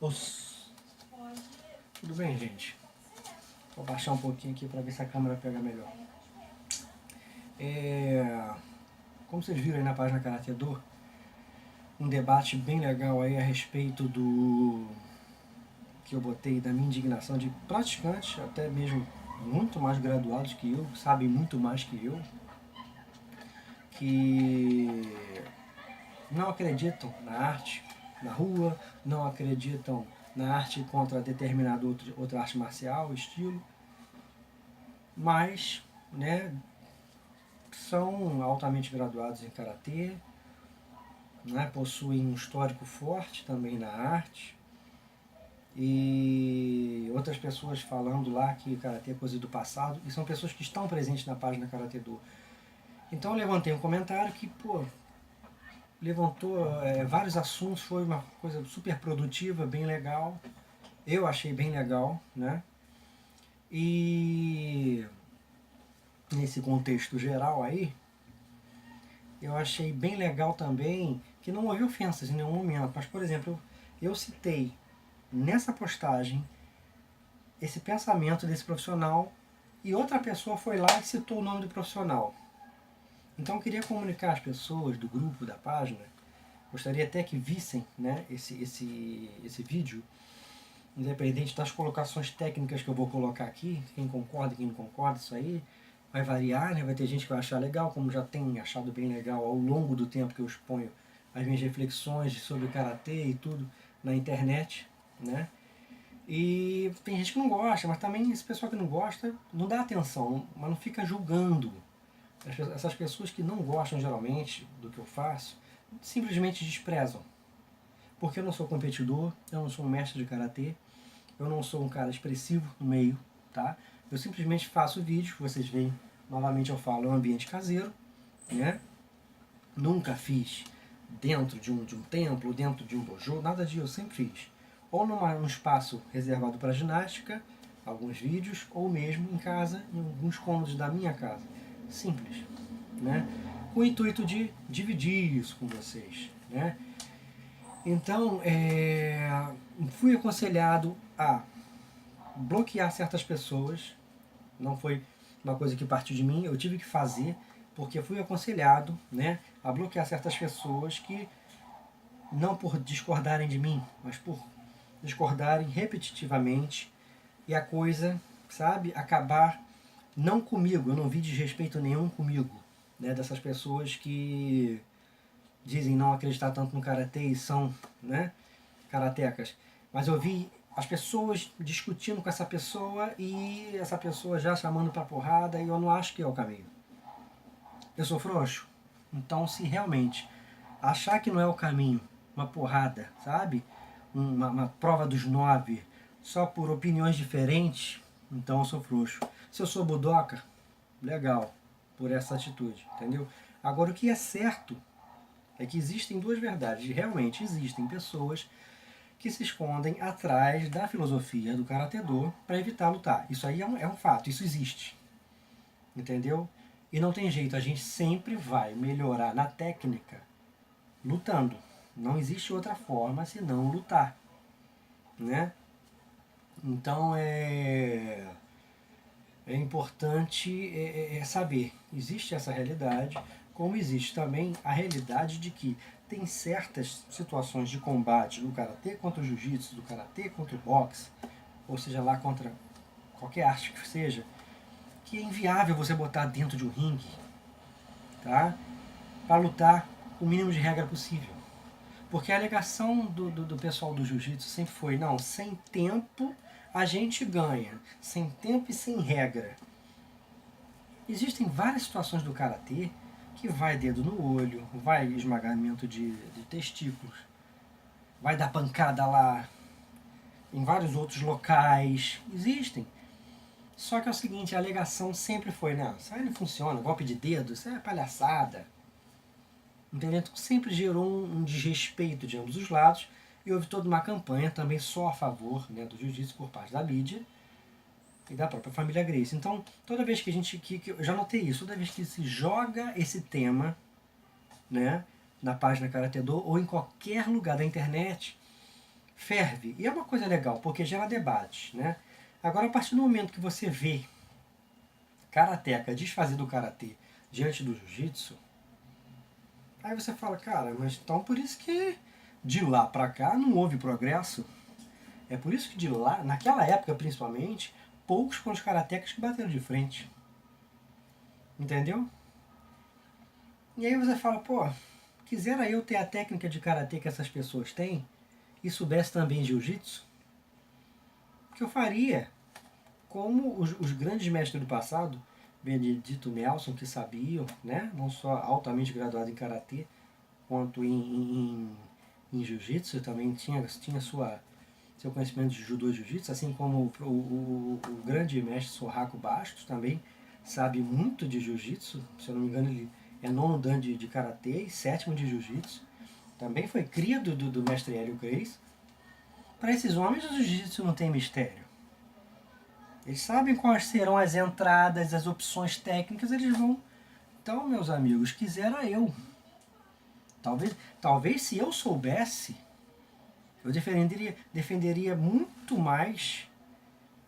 Os... Tudo bem, gente? Vou baixar um pouquinho aqui para ver se a câmera pega melhor. Como vocês viram aí na página Karatê Do, um debate bem legal aí a respeito do que eu botei da minha indignação de praticantes, até mesmo muito mais graduados que eu, sabem muito mais que eu, que não acreditam na arte na rua, não acreditam na arte contra determinado outra arte marcial, estilo, mas, né, são altamente graduados em karatê, né, possuem um histórico forte também na arte, e outras pessoas falando lá que karatê é coisa do passado, e são pessoas que estão presentes na página Karatê Do. Então eu levantei um comentário que, levantou vários assuntos, foi uma coisa super produtiva, bem legal. Eu achei bem legal, né? E nesse contexto geral aí, eu achei bem legal também que não houve ofensas em nenhum momento. Mas, por exemplo, eu citei nessa postagem esse pensamento desse profissional e outra pessoa foi lá e citou o nome do profissional. Então eu queria comunicar às pessoas do grupo, da página, gostaria até que vissem, né, esse vídeo, independente das colocações técnicas que eu vou colocar aqui, quem concorda, quem não concorda, isso aí vai variar, né? Vai ter gente que vai achar legal, como já tem achado bem legal ao longo do tempo que eu exponho as minhas reflexões sobre karatê e tudo na internet, né? E tem gente que não gosta, mas também esse pessoal que não gosta não dá atenção, mas não fica julgando. Essas pessoas que não gostam geralmente do que eu faço simplesmente desprezam. Porque eu não sou competidor, eu não sou um mestre de karatê, eu não sou um cara expressivo no meio, tá? Eu simplesmente faço vídeos, vocês veem, novamente eu falo, é um ambiente caseiro, né? Nunca fiz dentro de um templo, dentro de um dojo, nada disso, eu sempre fiz. Ou num espaço reservado para ginástica, alguns vídeos, ou mesmo em casa, em alguns cômodos da minha casa. Simples, né? Com o intuito de dividir isso com vocês, né? Então, fui aconselhado a bloquear certas pessoas, não foi uma coisa que partiu de mim, eu tive que fazer, porque fui aconselhado, né, a bloquear certas pessoas que, não por discordarem de mim, mas por discordarem repetitivamente, e a coisa, sabe, acabar não comigo, eu não vi desrespeito nenhum comigo, né, dessas pessoas que dizem não acreditar tanto no karatê e são, né, karatecas. Mas eu vi as pessoas discutindo com essa pessoa e essa pessoa já chamando pra porrada, e eu não acho que é o caminho. Eu sou frouxo. Então, se realmente achar que não é o caminho, uma porrada, sabe? Uma prova dos 9, só por opiniões diferentes, então eu sou frouxo. Se eu sou budoca, legal, por essa atitude, entendeu? Agora, o que é certo é que existem duas verdades. Realmente existem pessoas que se escondem atrás da filosofia do Karatê Do para evitar lutar. Isso aí é um fato, isso existe. Entendeu? E não tem jeito, a gente sempre vai melhorar na técnica lutando. Não existe outra forma senão lutar. Né? Então é importante saber, existe essa realidade, como existe também a realidade de que tem certas situações de combate do karatê contra o jiu-jitsu, do karatê contra o boxe, ou seja lá contra qualquer arte que seja, que é inviável você botar dentro de um ringue, tá? Para lutar com o mínimo de regra possível. Porque a alegação do pessoal do jiu-jitsu sempre foi, não, sem tempo a gente ganha, sem tempo e sem regra. Existem várias situações do karatê que vai dedo no olho, vai esmagamento de testículos, vai dar pancada lá em vários outros locais. Existem. Só que é o seguinte, a alegação sempre foi, não, isso aí não funciona, golpe de dedo, isso é palhaçada. Entendeu? Então sempre gerou um desrespeito de ambos os lados e houve toda uma campanha também só a favor, né, do jiu-jitsu por parte da mídia e da própria família Gracie. Então, toda vez que a gente, eu já notei isso, toda vez que se joga esse tema, né, na página Karatê Do ou em qualquer lugar da internet, ferve. E é uma coisa legal, porque gera debate, né? Agora, a partir do momento que você vê karateca desfazer do karatê diante do jiu-jitsu, aí você fala, cara, mas então por isso que de lá pra cá não houve progresso. É por isso que de lá, naquela época principalmente, poucos foram os karatecas que bateram de frente. Entendeu? E aí você fala, pô, quisera eu ter a técnica de karatê que essas pessoas têm e soubesse também jiu-jitsu, que eu faria como os grandes mestres do passado, Benedito Nelson, que sabiam, né, não só altamente graduado em karatê, quanto em jiu-jitsu, também tinha seu conhecimento de judô e jiu-jitsu, assim como o grande mestre Sorraco Bastos também sabe muito de jiu-jitsu, se eu não me engano ele é nono dan de karatê e sétimo de jiu-jitsu, também foi cria do mestre Hélio Gracie. Para esses homens o jiu-jitsu não tem mistério. Eles sabem quais serão as entradas, as opções técnicas, eles vão. Então, meus amigos, quisera eu. Talvez se eu soubesse, eu defenderia muito mais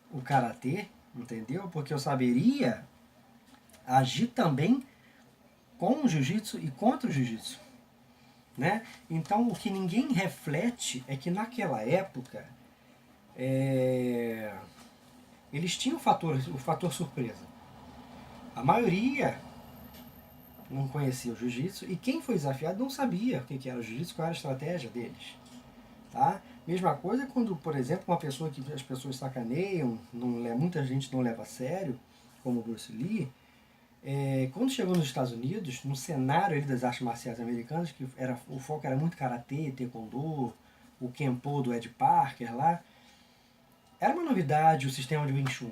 o karatê, entendeu? Porque eu saberia agir também com o jiu-jitsu e contra o jiu-jitsu, né? Então, o que ninguém reflete é que naquela época eles tinham o fator surpresa. A maioria não conhecia o jiu-jitsu e quem foi desafiado não sabia o que era o jiu-jitsu, qual era a estratégia deles. Tá? Mesma coisa quando, por exemplo, uma pessoa que as pessoas sacaneiam, muita gente não leva a sério, como o Bruce Lee, quando chegou nos Estados Unidos, no cenário ali das artes marciais americanas, que o foco era muito karatê, taekwondo, o kenpo do Ed Parker lá, era uma novidade o sistema de Wing Chun,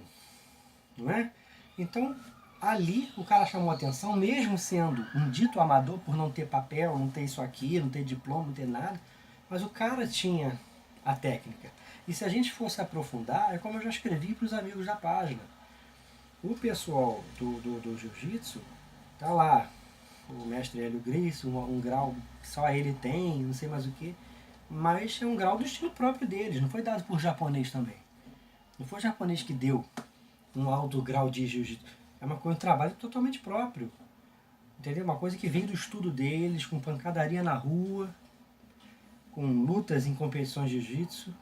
não é? Então, ali o cara chamou a atenção, mesmo sendo um dito amador por não ter papel, não ter isso aqui, não ter diploma, não ter nada, mas o cara tinha a técnica. E se a gente fosse aprofundar, é como eu já escrevi para os amigos da página. O pessoal do jiu-jitsu tá lá, o mestre Hélio Gracie, um grau que só ele tem, não sei mais o que, mas é um grau do estilo próprio deles, não foi dado por japonês também. Não foi japonês que deu um alto grau de jiu-jitsu. É uma coisa, um trabalho totalmente próprio. Entendeu? Uma coisa que vem do estudo deles, com pancadaria na rua, com lutas em competições de jiu-jitsu.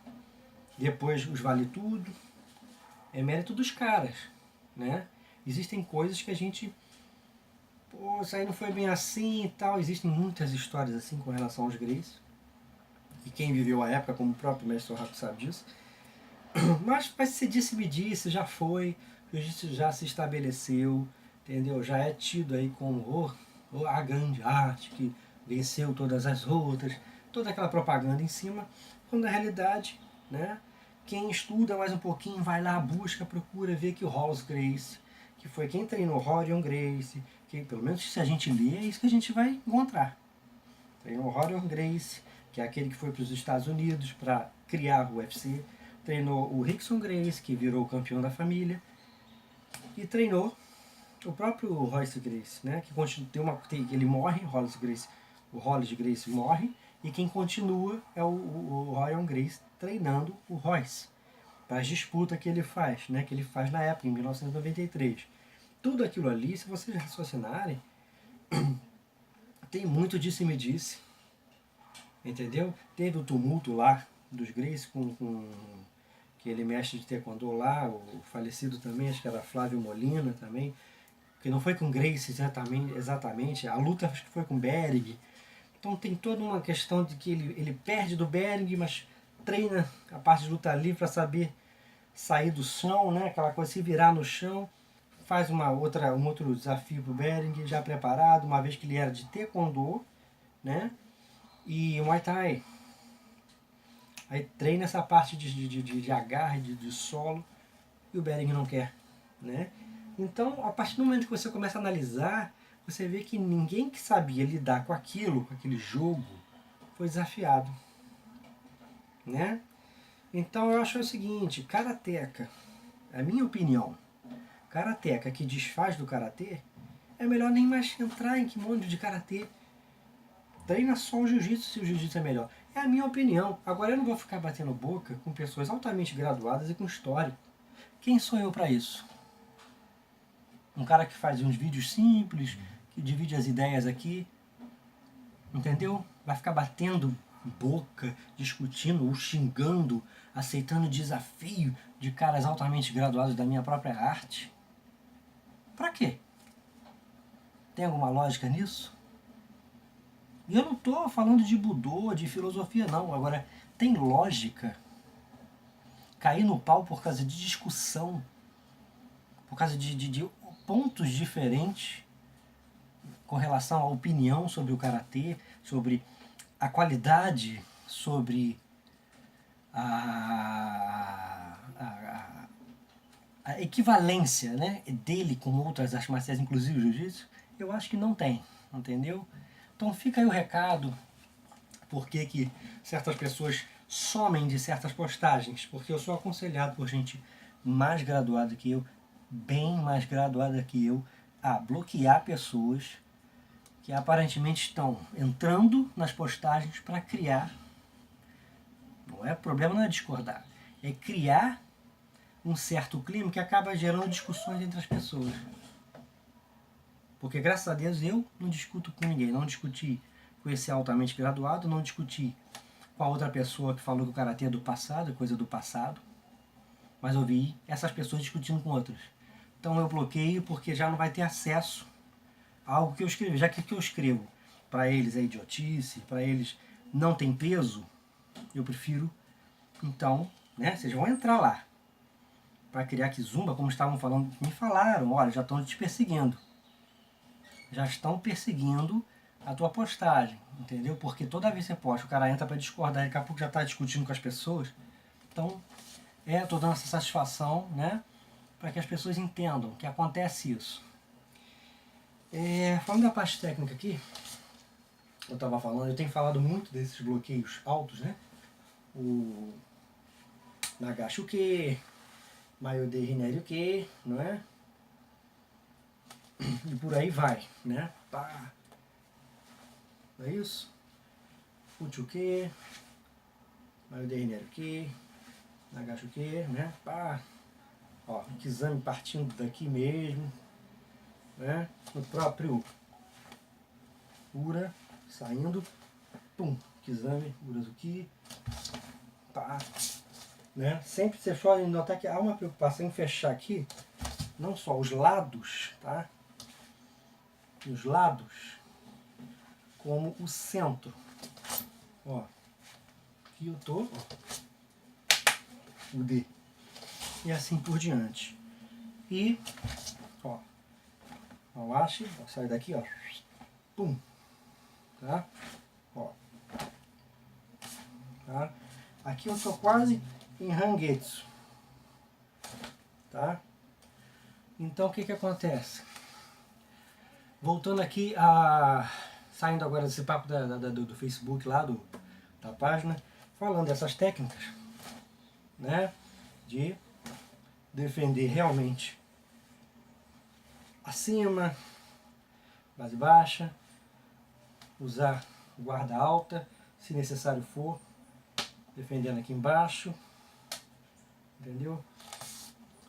Depois os vale tudo. É mérito dos caras, né? Existem coisas que a gente... Pô, isso aí não foi bem assim e tal. Existem muitas histórias assim com relação aos Gracie. E quem viveu a época, como o próprio mestre Sorraco sabe disso. Mas se disse-me disse, já foi, o jiu-jitsu já se estabeleceu, entendeu? Já é tido aí como a grande arte que venceu todas as outras, toda aquela propaganda em cima, quando na realidade, né, quem estuda mais um pouquinho vai lá, busca, procura ver que o Rollins Gracie, que foi quem treinou Rorion Gracie, que pelo menos se a gente ler, é isso que a gente vai encontrar. Treinou Rorion Gracie, que é aquele que foi para os Estados Unidos para criar o UFC, treinou o Rickson Gracie, que virou o campeão da família, e treinou o próprio Royce Gracie, né, que ele morre, o Hollis Gracie morre, e quem continua é o Ryan Gracie treinando o Royce, para as disputas que ele faz, né, que ele faz na época, em 1993. Tudo aquilo ali, se vocês raciocinarem, tem muito disse-me-disse, entendeu? Teve o tumulto lá dos Gracie com aquele mestre de taekwondo lá, o falecido também, acho que era Flávio Molina também, que não foi com Gracie exatamente, a luta acho que foi com Bering. Então tem toda uma questão de que ele perde do Bering, mas treina a parte de luta livre para saber sair do chão, né? Aquela coisa, se virar no chão, faz um outro desafio para o Bering, já preparado, uma vez que ele era de taekwondo, né? E Muay Thai. Aí treina essa parte de agarre, de solo, e o Bering não quer, né? Então, a partir do momento que você começa a analisar, você vê que ninguém que sabia lidar com aquilo, com aquele jogo, foi desafiado, né? Então, eu acho o seguinte, karateca, a minha opinião, karateca que desfaz do karatê, é melhor nem mais entrar em kimono de karatê. Treina só o jiu-jitsu se o jiu-jitsu é melhor. É a minha opinião. Agora eu não vou ficar batendo boca com pessoas altamente graduadas e com história. Quem sou eu para isso? Um cara que faz uns vídeos simples, que divide as ideias aqui, entendeu? Vai ficar batendo boca, discutindo ou xingando, aceitando desafio de caras altamente graduados da minha própria arte. Pra quê? Tem alguma lógica nisso? E eu não estou falando de Budô, de filosofia, não. Agora, tem lógica cair no pau por causa de discussão, por causa de pontos diferentes com relação à opinião sobre o karatê, sobre a qualidade, sobre a equivalência, né, dele com outras artes marciais, inclusive o jiu-jitsu? Eu acho que não tem, entendeu? Então fica aí o recado, por que certas pessoas somem de certas postagens, porque eu sou aconselhado por gente mais graduada que eu, bem mais graduada que eu, a bloquear pessoas que aparentemente estão entrando nas postagens para criar. Não é problema, não é discordar, é criar um certo clima que acaba gerando discussões entre as pessoas. Porque graças a Deus eu não discuto com ninguém, não discuti com esse altamente graduado, não discuti com a outra pessoa que falou que o karatê é do passado, é coisa do passado, mas eu vi essas pessoas discutindo com outras. Então eu bloqueio porque já não vai ter acesso a algo que eu escrevi. Já que o que eu escrevo para eles é idiotice, para eles não tem peso, eu prefiro, então, né, vocês vão entrar lá para criar Kizumba, como estavam falando, me falaram, olha, já estão te perseguindo. Já estão perseguindo a tua postagem, entendeu? Porque toda vez que você posta, o cara entra para discordar e daqui a pouco já está discutindo com as pessoas. Então, estou dando essa satisfação, né, para que as pessoas entendam que acontece isso. Falando da parte técnica aqui, eu estava falando, eu tenho falado muito desses bloqueios altos, né? O Nagashuke, Mayode Hineri-uke, não é? E por aí vai, né? Pá. Não é isso? Uchuke, Mayode Hineri-uke, Nagashuke, né? Pá. Ó, Kizami partindo daqui mesmo, né? O próprio Ura saindo, pum, Kizami, Urazuki, pá. Né? Sempre vocês podem notar que há uma preocupação em fechar aqui, não só os lados, tá? Os lados, como o centro. Ó, aqui eu tô, ó, o D. E assim por diante. E, ó, o ache, sai daqui, ó, pum, tá? Ó, tá? Aqui eu tô quase em Hangetsu, tá? Então o que acontece? Voltando aqui saindo agora desse papo do Facebook lá, da página, falando dessas técnicas, né? De defender realmente acima, base baixa, usar guarda alta, se necessário for, defendendo aqui embaixo, entendeu?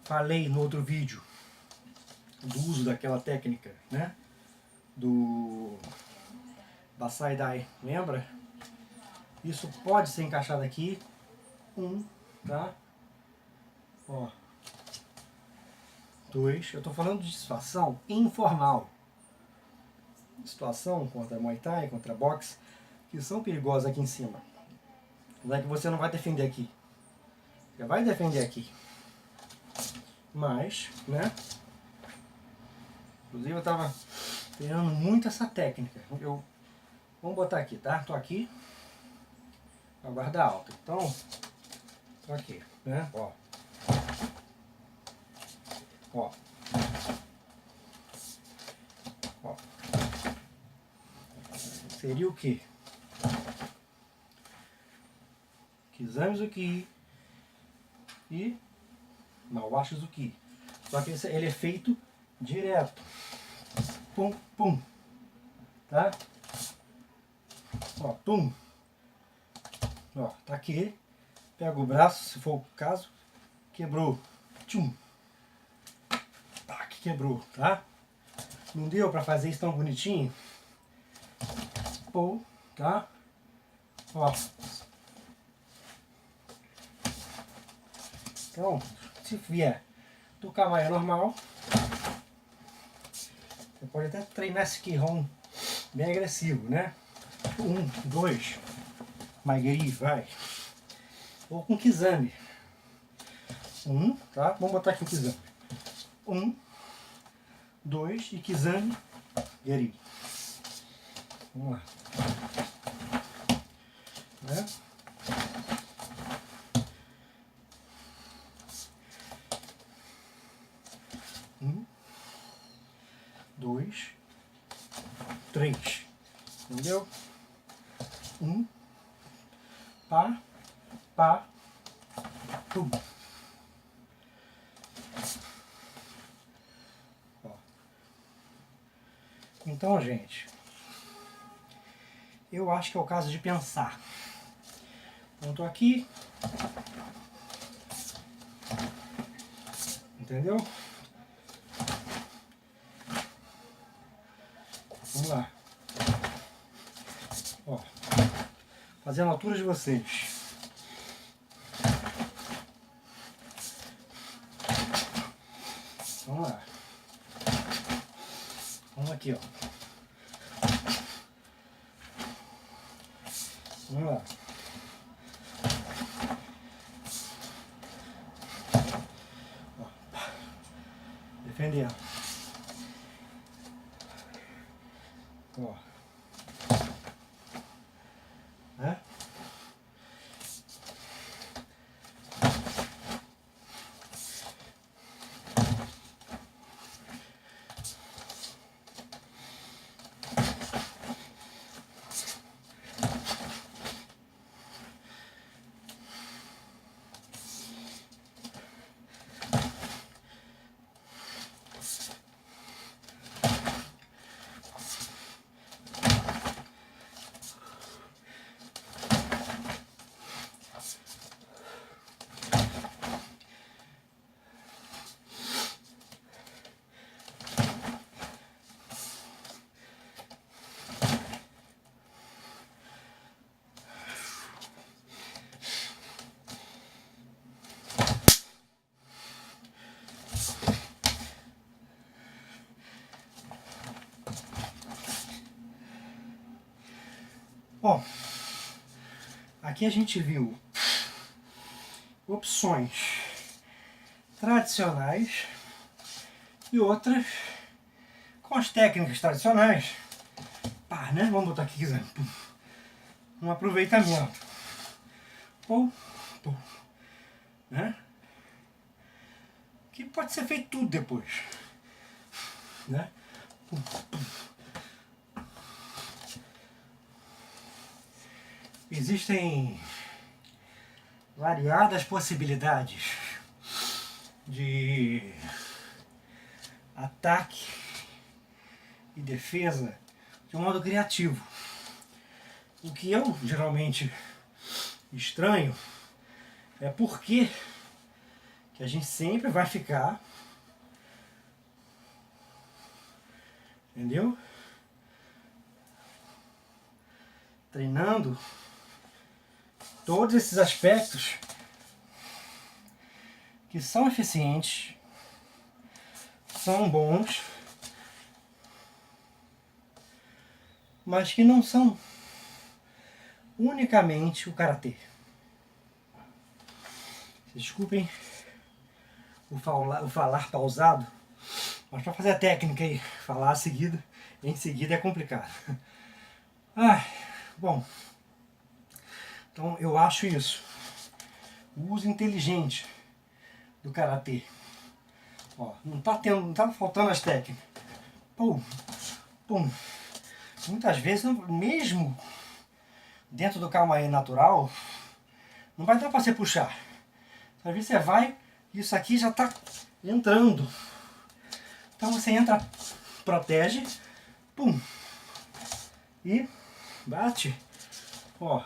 Falei no outro vídeo do uso daquela técnica, né? Do Basai Dai, lembra? Isso pode ser encaixado aqui, tá? Ó, 2, eu tô falando de situação informal. Situação contra Muay Thai, contra boxe, que são perigosas aqui em cima. Não é que você não vai defender aqui. Você vai defender aqui. Mas, né? Inclusive eu tava treinando muito essa técnica. Vamos botar aqui, tá? Tô aqui. A guarda alta. Então, tô aqui, né? Ó. Ó. Ó. Seria o quê? Kizamezuki e Mawashi-zuki. Só que ele é feito direto. Pum, pum. Tá? Ó, pum. Ó, tá aqui. Pega o braço, se for o caso. Quebrou. Tchum. Tá, que quebrou, tá? Não deu pra fazer isso tão bonitinho? Pô, tá? Ó. Então, se vier do cavalo normal, você pode até treinar esse Kihon bem agressivo, né? 1, 2, Maigiri, vai. Ou com Kizami. 1, tá? Vamos botar aqui o Kizami. 1, 2 e Kizami, Geri. Vamos lá. Né? Um, 2, 3. Entendeu? 1, pá, pá, pum. Ó. Então, gente, eu acho que é o caso de pensar. Então, tô aqui. Entendeu? Vamos lá. Ó. Fazendo a altura de vocês. Vamos lá. Vamos aqui, ó. Vamos lá. Ó. Defendendo. Ó. Né? Bom, aqui a gente viu opções tradicionais e outras com as técnicas tradicionais. Pá, né? Vamos botar aqui, um aproveitamento. Ou, né? Que pode ser feito tudo depois, né? Existem variadas possibilidades de ataque e defesa de um modo criativo. O que eu geralmente estranho é porque que a gente sempre vai ficar, entendeu? Treinando todos esses aspectos que são eficientes, são bons, mas que não são unicamente o karatê. Desculpem o falar pausado, mas para fazer a técnica e falar em seguida é complicado. Bom, então eu acho isso. O uso inteligente do karatê. Ó, não tá faltando as técnicas. Pum, pum. Muitas vezes, mesmo dentro do Kamae natural, não vai dar para você puxar. Às vezes você vai e isso aqui já está entrando. Então você entra, protege, pum, e bate, ó,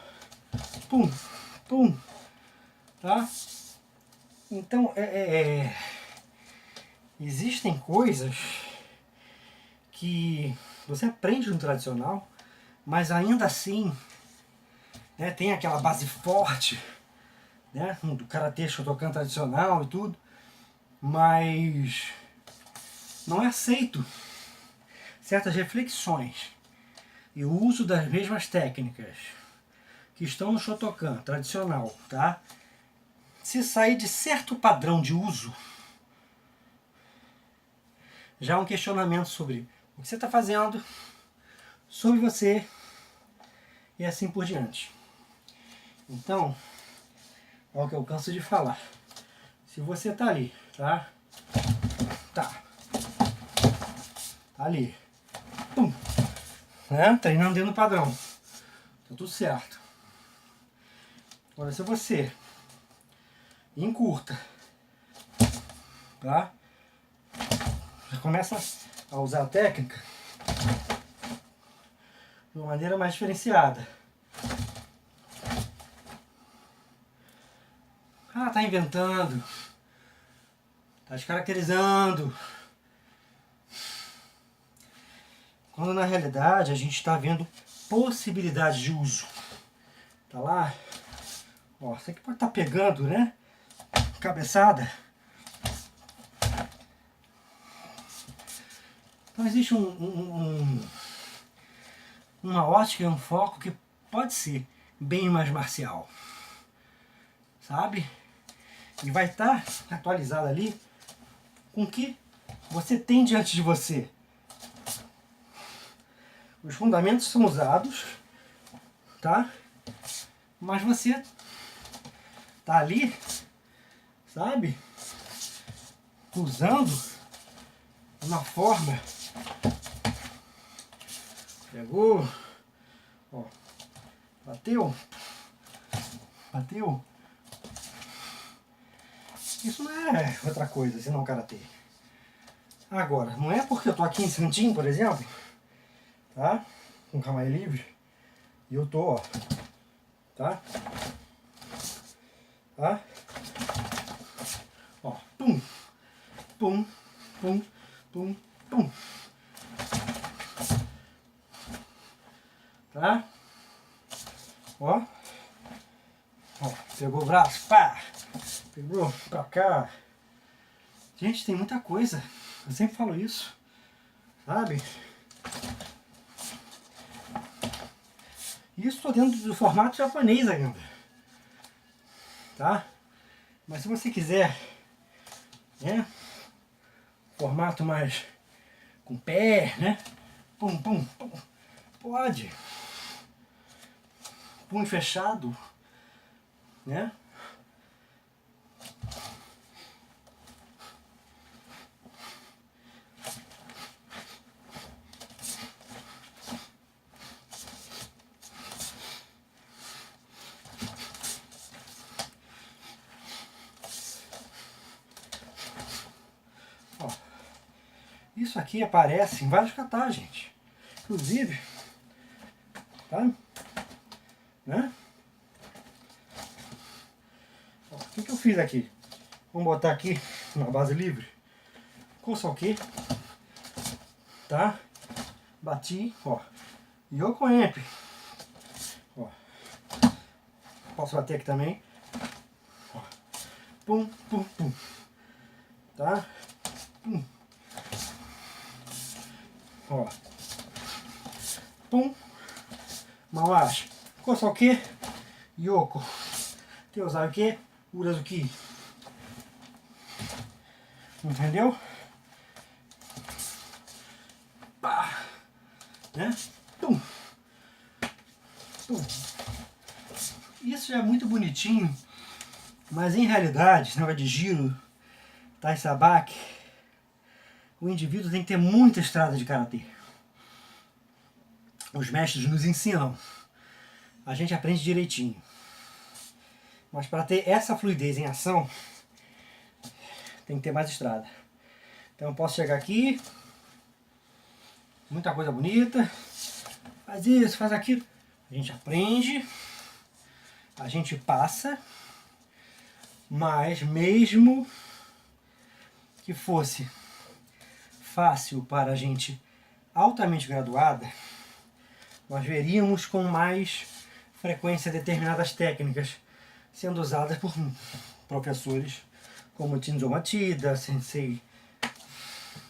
pum, pum, tá? Então, existem coisas que você aprende no tradicional, mas ainda assim, né, tem aquela base forte, né, do karatê Shotokan tradicional e tudo, mas não é aceito certas reflexões e o uso das mesmas técnicas que estão no Shotokan tradicional, tá? Se sair de certo padrão de uso, já há um questionamento sobre o que você está fazendo, sobre você e assim por diante. Então, é o que eu canso de falar. Se você está ali, tá? Tá ali, pum, né? Treinando dentro do padrão, tá tudo certo. Agora, se você encurta, tá? Já começa a usar a técnica de uma maneira mais diferenciada. Ah, tá inventando, tá descaracterizando. Quando na realidade a gente está vendo possibilidades de uso. Tá lá, ó, isso aqui pode estar pegando, né? Cabeçada. Então existe uma ótica e um foco que pode ser bem mais marcial, sabe? E vai estar atualizado ali com o que você tem diante de você. Os fundamentos são usados, tá? Mas você tá ali, sabe? Usando uma forma. Pegou, ó, bateu, bateu. Isso não é outra coisa, senão karatê. Agora, não é porque eu tô aqui em cantinho, por exemplo, tá? Com kamae livre, e eu tô, ó, tá? Tá? Ó, pum, pum, pum, pum, pum. Tá? Ó. Ó, pegou o braço, pá! Pegou pra cá. Gente, tem muita coisa. Eu sempre falo isso. Sabe? Isso tô dentro do formato japonês ainda. Tá? Mas se você quiser, né? Formato mais com pé, né? Pum, pum, pum. Pode. Punho fechado, né? Ó, isso aqui aparece em vários catas, gente. Inclusive, tá? Né? Ó, o que eu fiz aqui? Vamos botar aqui na base livre. Kosoke, tá? Bati, ó. Yoko Emp. Ó. Posso bater aqui também. Ó. Pum, pum, pum. Tá? Pum. Ó. Pum. Mawashi. Kosoke. Yoko. Teozaruke. Urazuki. Entendeu? Pá. Né? Tum. Tum. Isso já é muito bonitinho, mas em realidade, esse negócio de giro, tai sabaki, o indivíduo tem que ter muita estrada de karatê. Os mestres nos ensinam, a gente aprende direitinho. Mas para ter essa fluidez em ação, tem que ter mais estrada. Então eu posso chegar aqui, muita coisa bonita, faz isso, faz aquilo. A gente aprende, a gente passa, mas mesmo que fosse fácil para a gente altamente graduada, nós veríamos com mais frequência determinadas técnicas sendo usadas por professores como Shinzo Matida, Sensei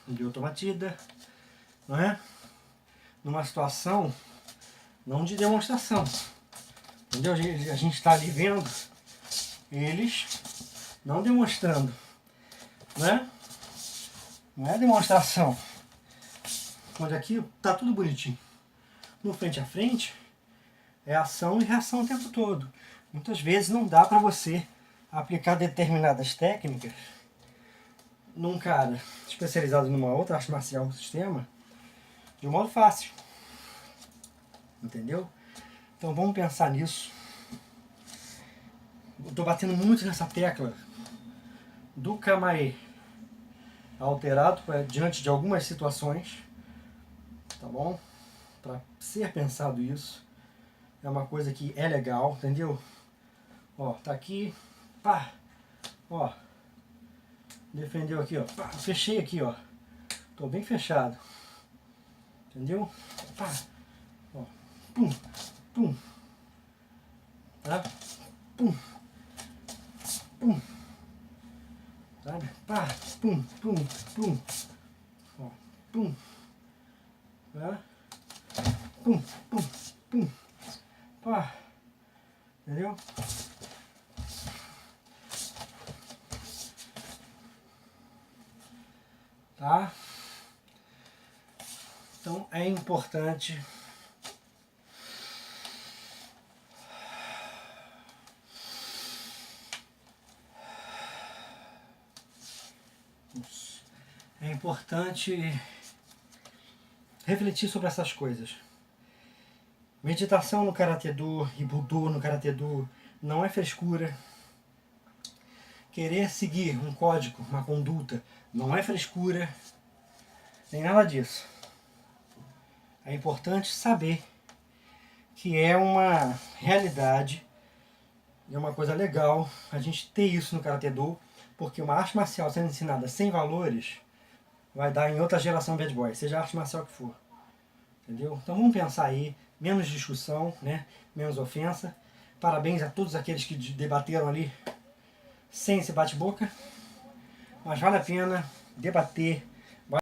Ryoto Matida, não é? Numa situação não de demonstração, entendeu? A gente está ali vendo eles não demonstrando, né? Não é demonstração, onde aqui está tudo bonitinho. No frente a frente é ação e reação o tempo todo. Muitas vezes não dá para você aplicar determinadas técnicas num cara especializado numa outra arte marcial ou sistema de um modo fácil. Entendeu? Então vamos pensar nisso. Eu estou batendo muito nessa tecla do Kamae alterado diante de algumas situações, tá bom? Para ser pensado isso. É uma coisa que é legal, entendeu? Ó, tá aqui, pá, ó, defendeu aqui, ó, pá, fechei aqui, ó, tô bem fechado, entendeu? Pá, ó, pum, pum, tá? Pum, pum, sabe? Pá, pum, pum, pum, ó, pum, tá? Pum, pum, pum, pá, entendeu? Tá? Então é importante refletir sobre essas coisas. Meditação no Karatê-Do e Budô no Karatê-Do não é frescura. Querer seguir um código, uma conduta, não é frescura, nem nada disso. É importante saber que é uma realidade e é uma coisa legal a gente ter isso no Karatê-Do, porque uma arte marcial sendo ensinada sem valores vai dar em outra geração bad boy, seja a arte marcial que for. Entendeu? Então vamos pensar aí, menos discussão, né? Menos ofensa. Parabéns a todos aqueles que debateram ali sem esse bate-boca. Mas vale a pena debater,